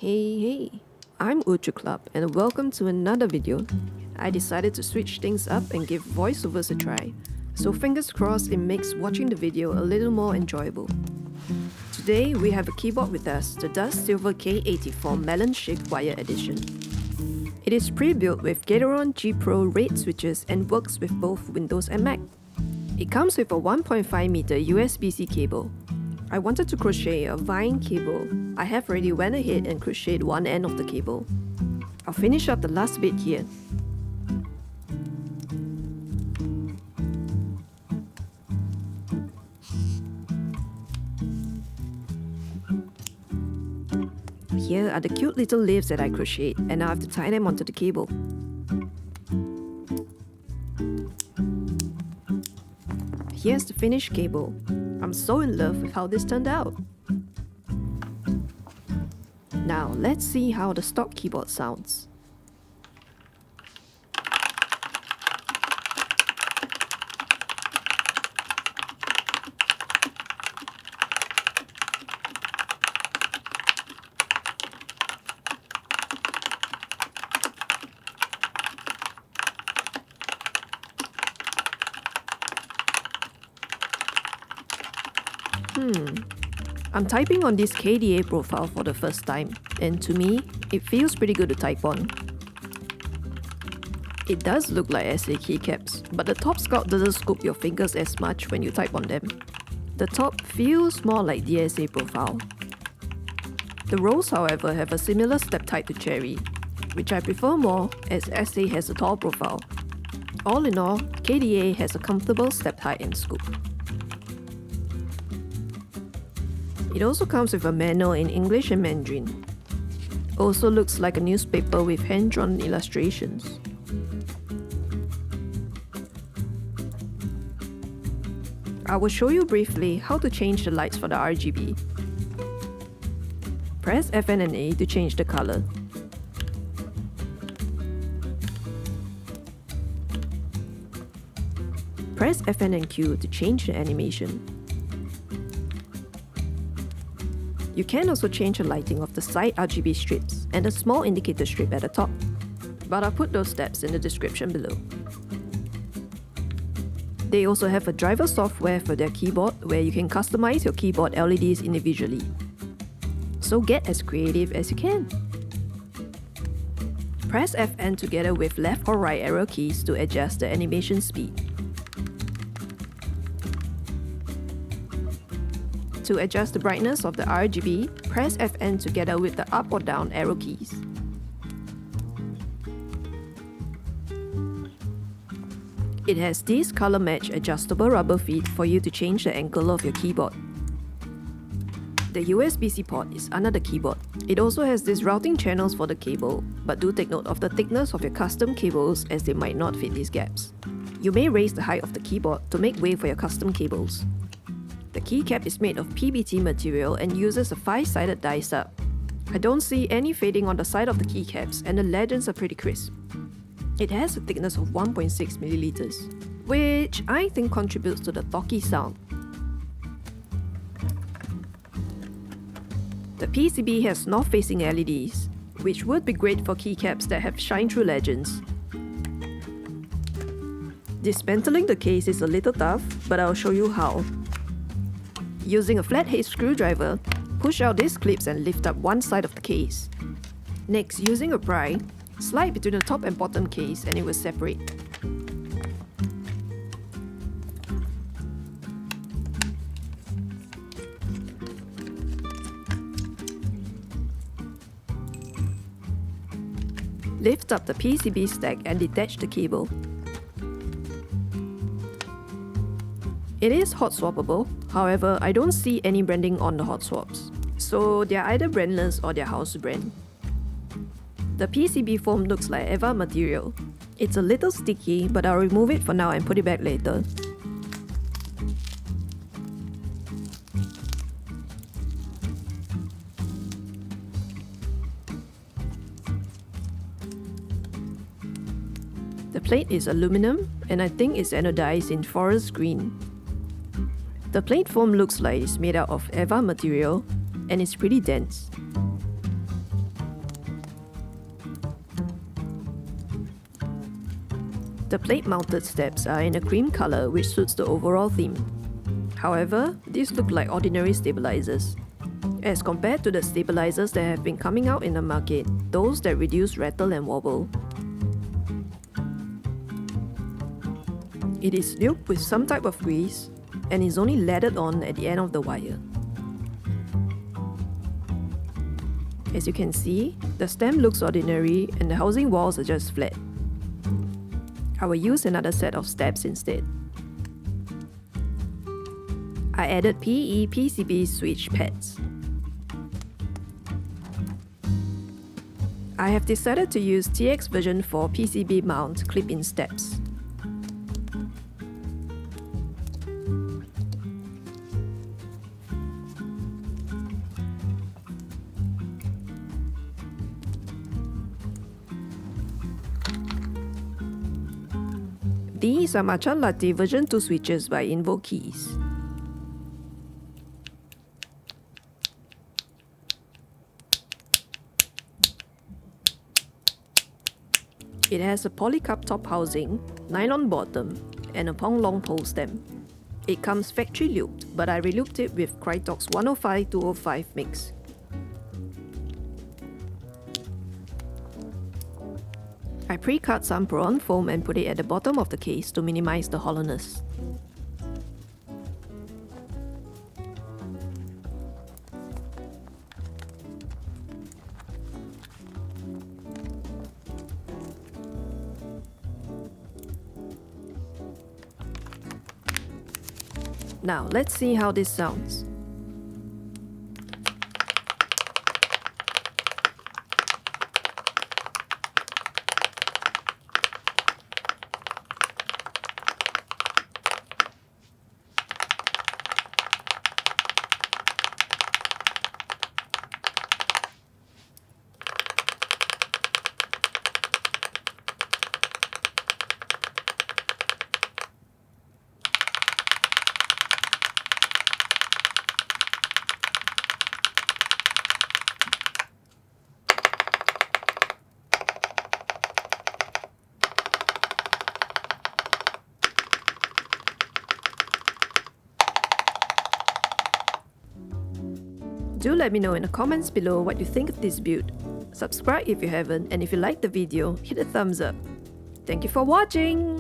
Hey, I'm uchu.club and welcome to another video. I decided to switch things up and give voiceovers a try, so fingers crossed it makes watching the video a little more enjoyable. Today we have a keyboard with us, the Dustsilver K84 MelonShake Wire Edition. It is pre-built with Gateron G Pro RAID switches and works with both Windows and Mac. It comes with a 1.5 meter USB-C cable. I wanted to crochet a vine cable. I have already went ahead and crocheted one end of the cable. I'll finish up the last bit here. Here are the cute little leaves that I crocheted, and now I have to tie them onto the cable. Here's the finished cable. I'm so in love with how this turned out. Now let's see how the stock keyboard sounds. I'm typing on this KDA profile for the first time, and to me, it feels pretty good to type on. It does look like SA keycaps, but the top scout doesn't scoop your fingers as much when you type on them. The top feels more like the SA profile. The rows, however, have a similar step height to Cherry, which I prefer more as SA has a tall profile. All in all, KDA has a comfortable step height and scoop. It also comes with a manual in English and Mandarin. Also looks like a newspaper with hand-drawn illustrations. I will show you briefly how to change the lights for the RGB. Press Fn and A to change the color. Press Fn and Q to change the animation. You can also change the lighting of the side RGB strips and the small indicator strip at the top, but I'll put those steps in the description below. They also have a driver software for their keyboard where you can customize your keyboard LEDs individually. So get as creative as you can. Press Fn together with left or right arrow keys to adjust the animation speed. To adjust the brightness of the RGB, press Fn together with the up or down arrow keys. It has these color match adjustable rubber feet for you to change the angle of your keyboard. The USB-C port is under the keyboard. It also has these routing channels for the cable, but do take note of the thickness of your custom cables as they might not fit these gaps. You may raise the height of the keyboard to make way for your custom cables. The keycap is made of PBT material and uses a 5-sided die stub. I don't see any fading on the side of the keycaps and the legends are pretty crisp. It has a thickness of 1.6 milliliters, which I think contributes to the talky sound. The PCB has north-facing LEDs, which would be great for keycaps that have shine-through legends. Dismantling the case is a little tough, but I'll show you how. Using a flathead screwdriver, push out these clips and lift up one side of the case. Next, using a pry, slide between the top and bottom case and it will separate. Lift up the PCB stack and detach the cable. It is hot swappable, however, I don't see any branding on the hot swaps, so they're either brandless or their house brand. The PCB foam looks like EVA material. It's a little sticky, but I'll remove it for now and put it back later. The plate is aluminum, and I think it's anodized in forest green. The plate foam looks like it's made out of EVA material and it's pretty dense. The plate-mounted steps are in a cream color which suits the overall theme. However, these look like ordinary stabilizers. As compared to the stabilizers that have been coming out in the market, those that reduce rattle and wobble. It is lubed with some type of grease and is only lathered on at the end of the wire. As you can see, the stem looks ordinary and the housing walls are just flat. I will use another set of steps instead. I added PE PCB switch pads. I have decided to use TX version 4 PCB mount clip-in steps. These are Matcha Latte version 2 switches by Keebz. It has a polycarb top housing, nylon bottom, and a long pole stem. It comes factory lubed, but I relubed it with Krytox 105-205 mix. I pre-cut some pour-on foam and put it at the bottom of the case to minimize the hollowness. Now let's see how this sounds. Do let me know in the comments below what you think of this build. Subscribe if you haven't, and if you liked the video, hit a thumbs up. Thank you for watching!